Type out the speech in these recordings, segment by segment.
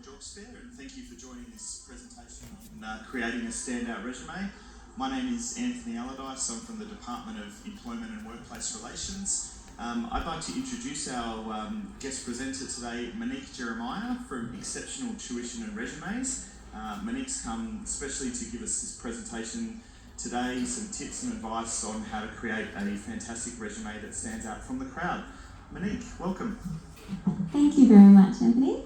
Lismore Jobs Fair, and thank you for joining this presentation on creating a standout resume. My name is Anthony Allardyce. I'm from the Department of Employment and Workplace Relations. I'd like to introduce our guest presenter today, Monique Jeremiah from Exceptional Tuition and Resumes. Monique's come especially to give us this presentation today, some tips and advice on how to create a fantastic resume that stands out from the crowd. Monique, welcome. Thank you very much, Anthony.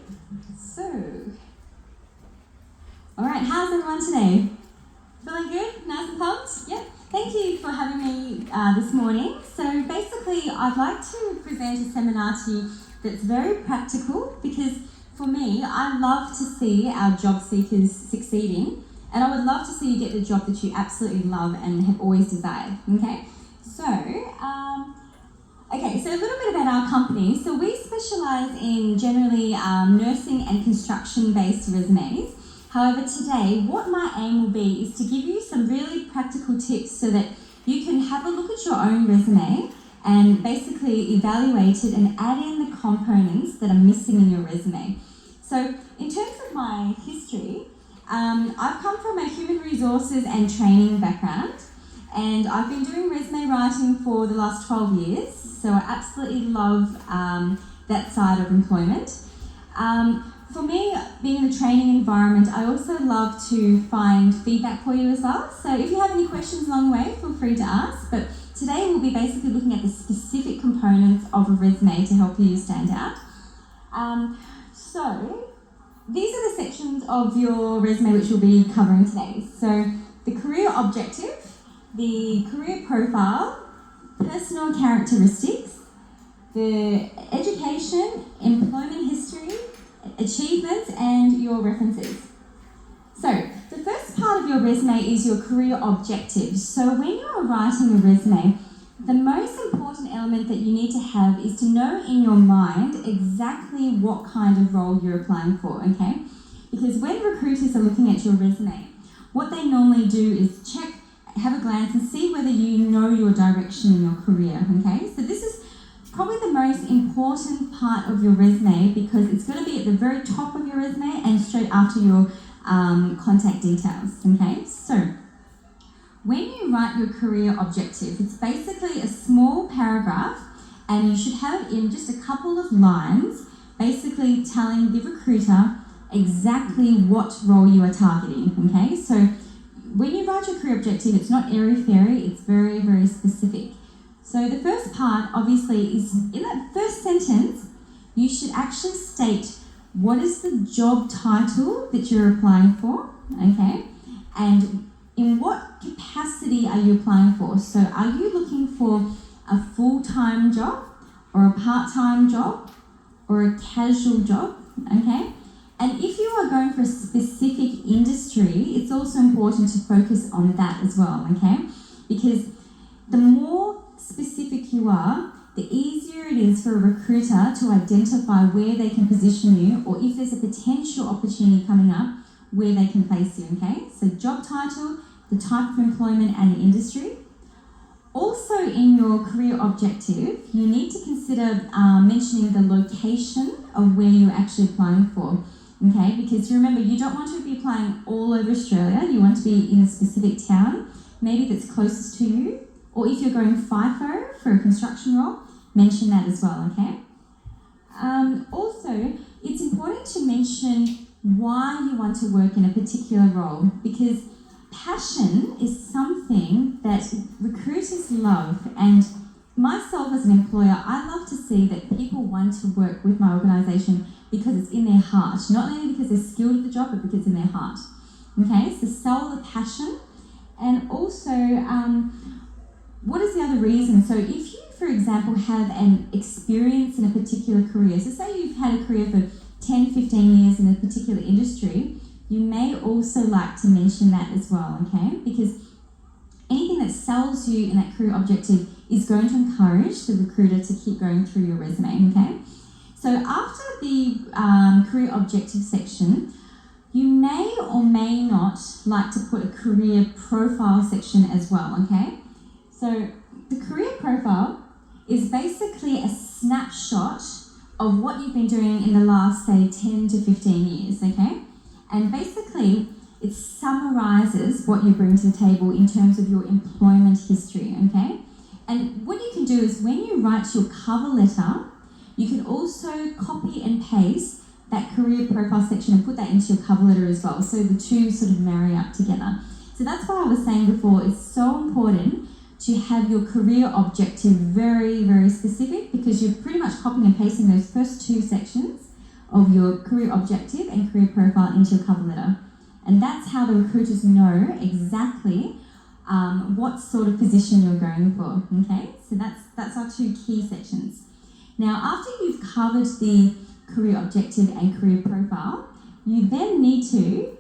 Alright, how's everyone today? Feeling good? Nice and pumped? Yep. Thank you for having me this morning. So basically, I'd like to present a seminar to you that's very practical because for me, I love to see our job seekers succeeding, and I would love to see you get the job that you absolutely love and have always desired, okay? So a little bit about our company. So we specialise in generally nursing and construction-based resumes. However, today, what my aim will be is to give you some really practical tips so that you can have a look at your own resume and basically evaluate it and add in the components that are missing in your resume. So in terms of my history, I've come from a human resources and training background, and I've been doing resume writing for the last 12 years, so I absolutely love that side of employment. For me, being in the training environment, I also love to find feedback for you as well. So if you have any questions along the way, feel free to ask. But today we'll be basically looking at the specific components of a resume to help you stand out. So these are the sections of your resume which we'll be covering today. So the career objective, the career profile, personal characteristics, the education, employment history, achievements, and your references. So the first part of your resume is your career objectives. So when you are writing a resume, the most important element that you need to have is to know in your mind exactly what kind of role you're applying for, okay? Because when recruiters are looking at your resume, what they normally do is check, have a glance and see whether you know your direction in your career, okay? So this is probably the most important part of your resume because it's going to be at the very top of your resume and straight after your contact details, okay? So when you write your career objective, it's basically a small paragraph and you should have it in just a couple of lines, basically telling the recruiter exactly what role you are targeting, okay? So when you write your career objective, it's not airy-fairy, it's very, very specific. So the first part, obviously, is in that first sentence, you should actually state what is the job title that you're applying for, okay? And in what capacity are you applying for? So are you looking for a full-time job or a part-time job or a casual job, okay? And if you are going for a specific industry, it's also important to focus on that as well, okay? Because the more specific you are, the easier it is for a recruiter to identify where they can position you or if there's a potential opportunity coming up where they can place you, okay? So job title, the type of employment and the industry. Also in your career objective, you need to consider mentioning the location of where you're actually applying for, okay? Because remember, you don't want to be applying all over Australia, you want to be in a specific town, maybe that's closest to you. Or if you're going FIFO for a construction role, mention that as well, okay? Also, it's important to mention why you want to work in a particular role because passion is something that recruiters love, and myself as an employer, I love to see that people want to work with my organisation because it's in their heart, not only because they're skilled at the job, but because it's in their heart, okay? So sell the passion. And also, what is the other reason? So if you, for example, have an experience in a particular career, so say you've had a career for 10, 15 years in a particular industry, you may also like to mention that as well, okay? Because anything that sells you in that career objective is going to encourage the recruiter to keep going through your resume, okay? So after the career objective section, you may or may not like to put a career profile section as well, okay? So the career profile is basically a snapshot of what you've been doing in the last, say, 10 to 15 years, okay? And basically, it summarises what you bring to the table in terms of your employment history, okay? And what you can do is when you write your cover letter, you can also copy and paste that career profile section and put that into your cover letter as well. So the two sort of marry up together. So that's why I was saying before, it's so important to have your career objective very, very specific, because you're pretty much copying and pasting those first two sections of your career objective and career profile into your cover letter. And that's how the recruiters know exactly what sort of position you're going for, okay? So that's our two key sections. Now, after you've covered the career objective and career profile, you then need to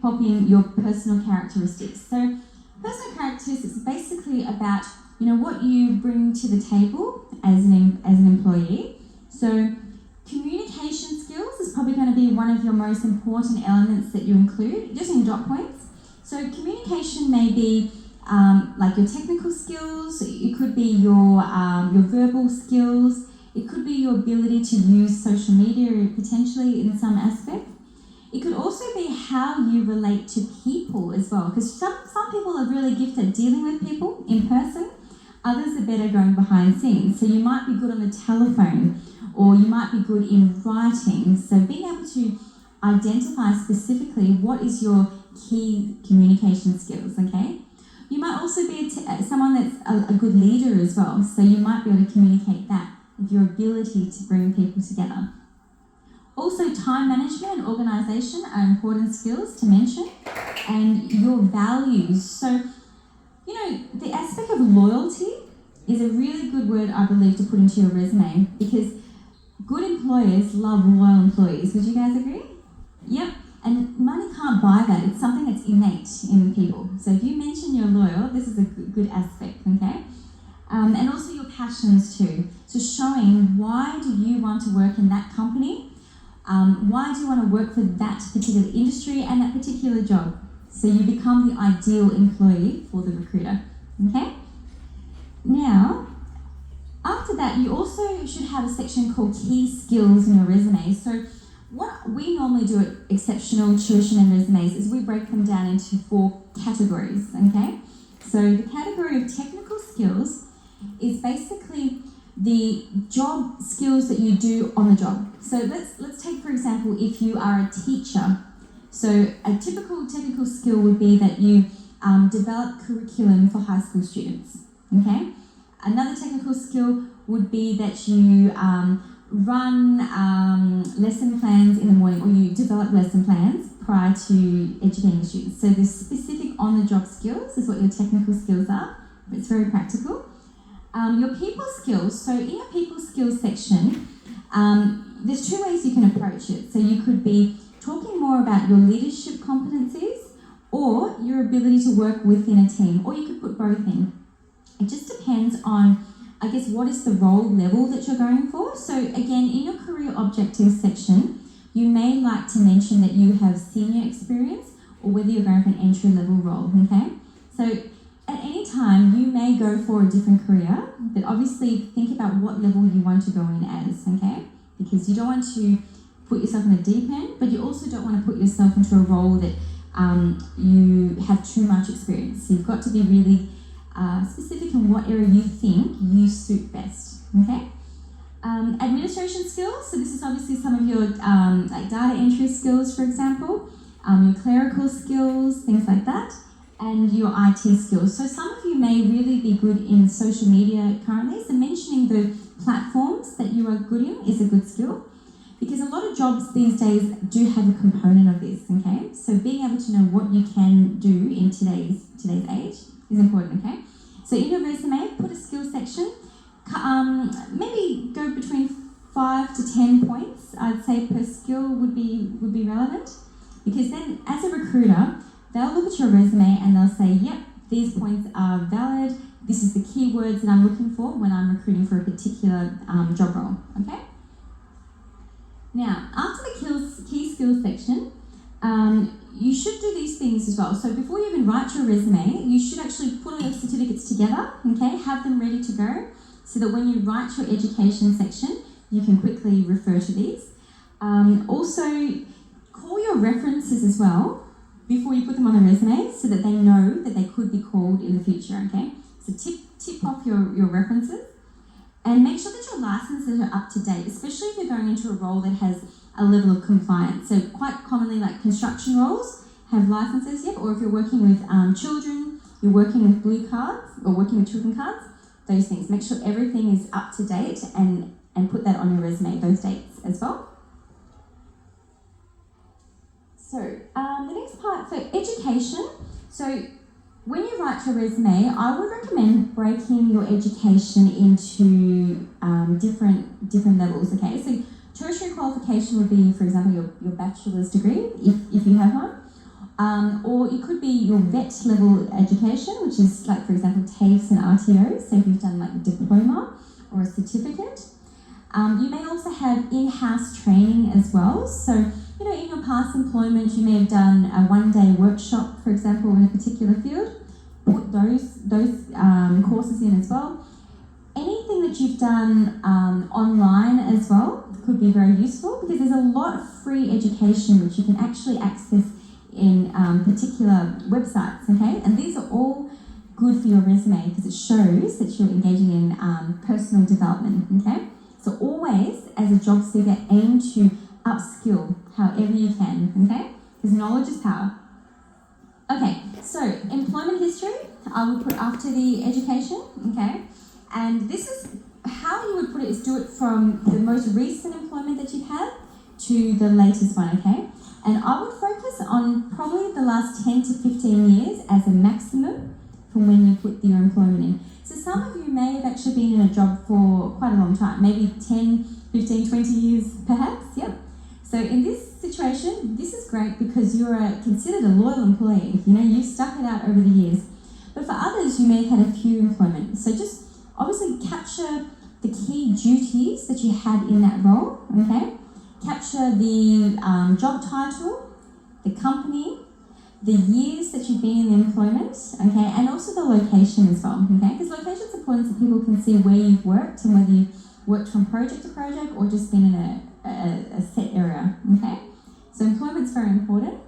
pop in your personal characteristics. So personal characteristics is basically about, what you bring to the table as an employee. So communication skills is probably going to be one of your most important elements that you include, just in dot points. So communication may be like your technical skills, it could be your verbal skills, it could be your ability to use social media potentially in some aspect. It could also be how you relate to people as well, because some people are really gifted at dealing with people in person, others are better going behind scenes. So you might be good on the telephone, or you might be good in writing. So being able to identify specifically what is your key communication skills, okay? You might also be someone that's a good leader as well. So you might be able to communicate that with your ability to bring people together. Also, time management and organisation are important skills to mention, and your values. So, the aspect of loyalty is a really good word, I believe, to put into your resume, because good employers love loyal employees. Would you guys agree? Yep. And money can't buy that. It's something that's innate in people. So if you mention you're loyal, this is a good aspect, okay? And also your passions too. So showing why do you want to work in that company? Why do you want to work for that particular industry and that particular job? So you become the ideal employee for the recruiter, okay? Now, after that, you also should have a section called key skills in your resume. So what we normally do at Exceptional Tuition and Resumes is we break them down into 4 categories, okay? So the category of technical skills is basically the job skills that you do on the job. So let's take, for example, if you are a teacher. So a typical technical skill would be that you develop curriculum for high school students, okay? Another technical skill would be that you run lesson plans in the morning, or you develop lesson plans prior to educating students. So the specific on-the-job skills is what your technical skills are. It's very practical. Your people skills. So in your people skills section, there's 2 ways you can approach it. So you could be talking more about your leadership competencies or your ability to work within a team, or you could put both in. It just depends on, I guess, what is the role level that you're going for. So again, in your career objectives section, you may like to mention that you have senior experience or whether you're going for an entry-level role, okay? So at any time, you may go for a different career, but obviously think about what level you want to go in as, okay? Because you don't want to put yourself in the deep end, but you also don't want to put yourself into a role that you have too much experience. So you've got to be really specific in what area you think you suit best, okay? Administration skills, so this is obviously some of your like data entry skills, for example, your clerical skills, things like that, and your IT skills. So some of you may really be good in social media currently, so mentioning the platforms that you are good in is a good skill, because a lot of jobs these days do have a component of this, okay? So being able to know what you can do in today's age is important, okay? So in your resume, put a skill section, maybe go between 5 to 10 points, I'd say, per skill would be relevant, because then as a recruiter, they'll look at your resume and they'll say, yep, these points are valid, this is the keywords that I'm looking for when I'm recruiting for a particular job role, okay? Now, after the key skills section, you should do these things as well. So before you even write your resume, you should actually put all your certificates together, okay? Have them ready to go, so that when you write your education section, you can quickly refer to these. Also, call your references as well before you put them on a resume so that they know that they could be called in the future, okay? So tip off your references and make sure that your licenses are up to date, especially if you're going into a role that has a level of compliance. So quite commonly, like construction roles have licenses, yep, or if you're working with children, you're working with blue cards or working with children cards, those things. Make sure everything is up to date and put that on your resume, those dates as well. So the next part for education. So when you write your resume, I would recommend breaking your education into different levels, okay? So tertiary qualification would be, for example, your bachelor's degree, if you have one. Or it could be your vet level education, which is like, for example, TAFEs and RTOs. So if you've done like a diploma or a certificate. You may also have in-house training as well. So, you know, in your past employment, you may have done a one-day workshop, for example, in a particular field. Put those courses in as well. Anything that you've done online as well could be very useful because there's a lot of free education which you can actually access in particular websites, okay? And these are all good for your resume because it shows that you're engaging in personal development, okay? So always, as a job seeker, aim to upskill however you can, okay? Because knowledge is power. Okay, so employment history, I would put after the education, okay? And this is how you would put it is do it from the most recent employment that you've had to the latest one, okay? And I would focus on probably the last 10 to 15 years as a maximum from when you put your employment in. So some of you may have actually been in a job for quite a long time, maybe 10, 15, 20 years perhaps, yep. So in this situation, this is great because you're considered a loyal employee. You know, you've stuck it out over the years. But for others, you may have had a few employment. So just obviously capture the key duties that you had in that role, okay? Capture the job title, the company, the years that you've been in employment, okay, and also the location as well, okay? Because location is important so people can see where you've worked and whether you've worked from project to project or just been in a set area, okay? So employment's very important.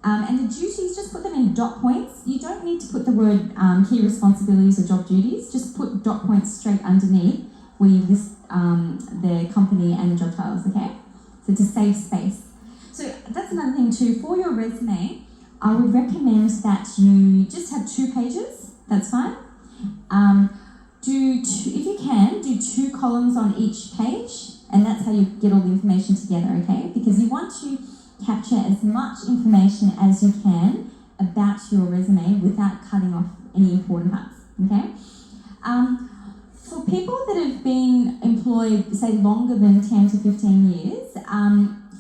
And the duties, just put them in dot points. You don't need to put the word key responsibilities or job duties. Just put dot points straight underneath where you list the company and the job titles, okay? So to save space. So that's another thing too. For your resume, I would recommend that you just have 2 pages. That's fine. If you can, do 2 columns on each page, and that's how you get all the information together, okay? Because you want to capture as much information as you can about your resume without cutting off any important parts, okay? For people that have been employed, say, longer than 10 to 15 years,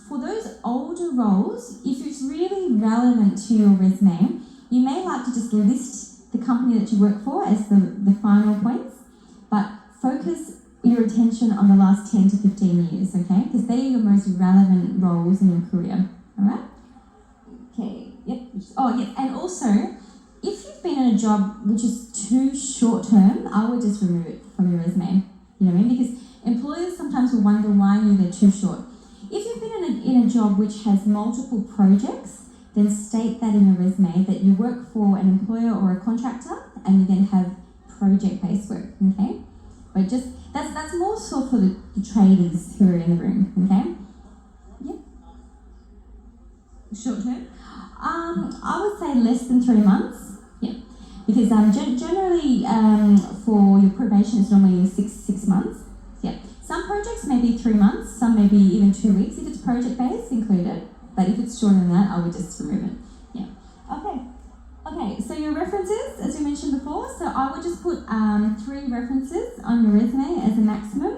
for those older roles, if it's really relevant to your resume, you may like to just list the company that you work for as the final points, but focus your attention on the last 10 to 15 years, okay? Because they are your most relevant roles in your career, all right? Okay, yep. Oh, yeah, and also, if you've been in a job which is too short-term, I would just remove it from your resume, you know what I mean? Because employers sometimes will wonder why they're too short. If you've been in a job which has multiple projects, then state that in your resume that you work for an employer or a contractor and you then have project-based work, okay? But just, that's more so for the tradies who are in the room, okay? Yep. Short term? I would say less than 3 months, yeah. Because generally for your probation it's normally six months, yeah. Some projects may be 3 months, some may be even 2 weeks if it's project-based included, but if it's shorter than that, I would just remove it, yeah. Okay, so your references, as we mentioned before, so I would just put 3 references on your resume as a maximum.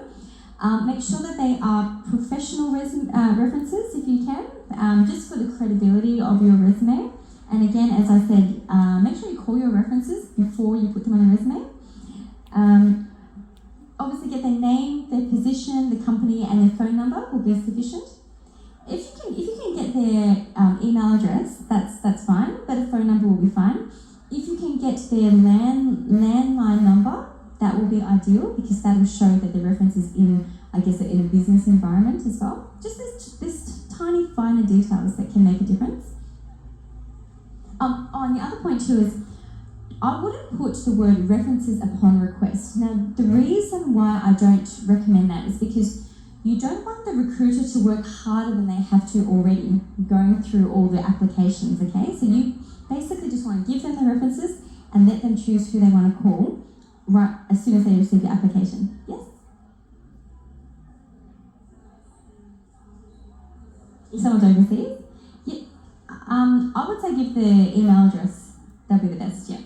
Make sure that they are professional references if you can, just for the credibility of your resume. And again, as I said, make sure you call your references before you put them on a resume. Obviously get their name, their position, the company, and their phone number will be sufficient. If you can get their email address, that's fine, but a phone number will be fine. If you can get their landline number, that will be ideal because that will show that the reference is in, I guess, guess, in a business environment as well. Just this tiny finer details that can make a difference. On the other point too is, I wouldn't put the word references upon request. Now, the reason why I don't recommend that is because you don't want the recruiter to work harder than they have to already, going through all the applications, okay? So you basically just want to give them the references and let them choose who they want to call right as soon as they receive the application. Yes? If someone's overseas? Yeah. I would say give the email address. That'll be the best, yeah.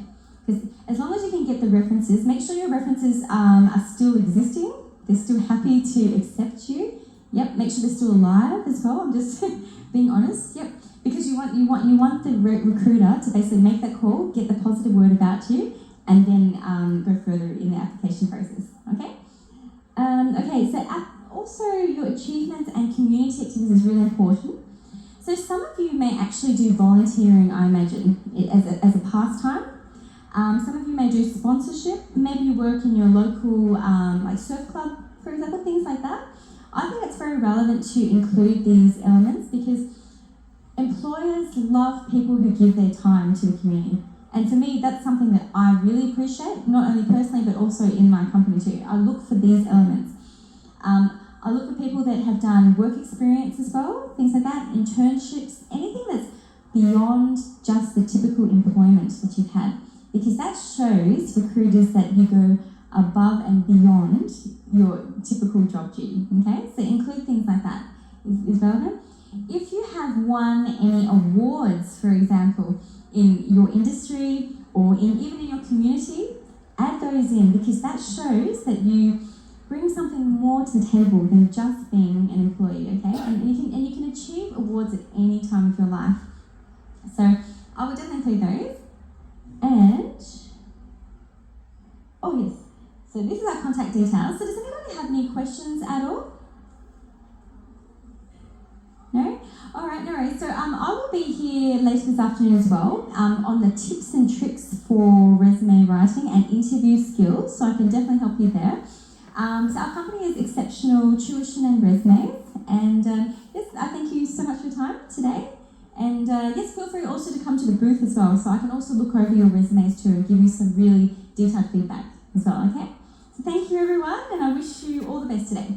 Because as long as you can get the references, make sure your references are still existing. They're still happy to accept you. Yep. Make sure they're still alive as well. I'm just being honest. Yep. Because you want the recruiter to basically make that call, get the positive word about you, and then go further in the application process. Okay. Okay. So also your achievements and community activities is really important. So some of you may actually do volunteering, I imagine, as a pastime. Some of you may do sponsorship. Maybe you work in your local like surf club, for example, things like that. I think it's very relevant to include these elements because employers love people who give their time to the community. And for me, that's something that I really appreciate, not only personally, but also in my company too. I look for these elements. I look for people that have done work experience as well, things like that, internships, anything that's beyond just the typical employment that you've had. Because that shows recruiters that you go above and beyond your typical job duty, okay? So include things like that is relevant. If you have won any awards, for example, in your industry or even in your community, add those in because that shows that you bring something more to the table than just being an employee, okay? And you can achieve awards at any time of your life. So I would definitely include those. And, oh yes, so this is our contact details. So does anybody have any questions at all? No? All right, no worries. So I will be here later this afternoon as well on the tips and tricks for resume writing and interview skills. So I can definitely help you there. So our company is Exceptional Tuition and Resumes. And yes, I thank you so much for your time today. And yes, feel free also to come to the booth as well. So I can also look over your resumes too and give you some really detailed feedback as well, okay? So thank you everyone, and I wish you all the best today.